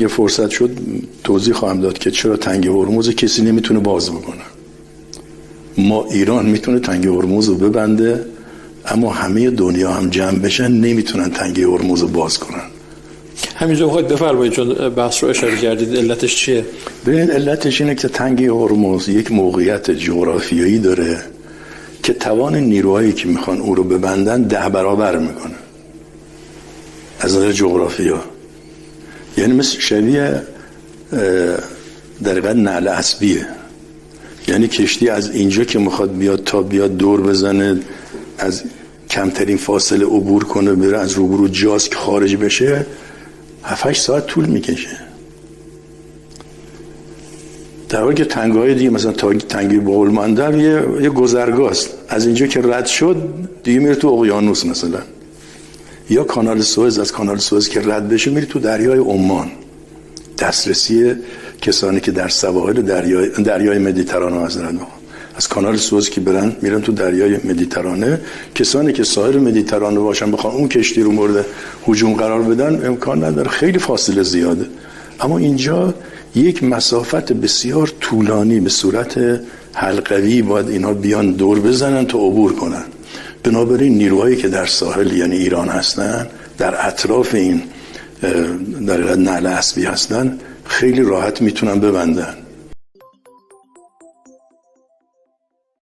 یه فرصت شد توضیح خواهم داد که چرا تنگه هرمز کسی نمیتونه باز بکنه. ما ایران میتونه تنگه هرمز رو ببنده، اما همه دنیا هم جمع بشن نمیتونن تنگه هرمز رو باز کنن. همینجا بخواید بفرمایید چون بحث رو اشاره کردید، علتش چیه؟ ببین علتش اینه که تنگه هرمز یک موقعیت جغرافیایی داره که توان نیروهایی که میخوان او رو ببندن 10 برابر میکنه از نظر جغرافیا. یعنی مثل شبیه در واقع نعل اسبیه. یعنی کشتی از اینجا که میخواد بیاد تا بیاد دور بزنه، از کمترین فاصله عبور کنه بره از روبرو جاز که خارج بشه 7-8 ساعت طول میکشه. در حالی که تنگه‌های دیگه مثلا تنگه بابلمندر یه گذرگاست، از اینجا که رد شد دیگه میره تو اقیانوس مثلا، یا کانال سوئز، از کانال سوئز که رد بشه میره تو دریای عمان. دسترسی کسانی که در سواحل دریای مدیترانه از کانال سوئز که میرن تو دریای مدیترانه، کسانی که ساحل مدیترانه باشن بخوان اون کشتی رو مورد هجوم قرار بدن امکان نداره، خیلی فاصله زیاده. اما اینجا یک مسافت بسیار طولانی به صورت حلقوی باید اینا بیان دور بزنن تا عبور کنن. بنابراین نیروهایی که در ساحل یعنی ایران هستن، در اطراف این در نعل اسبی هستن، خیلی راحت میتونن ببندن.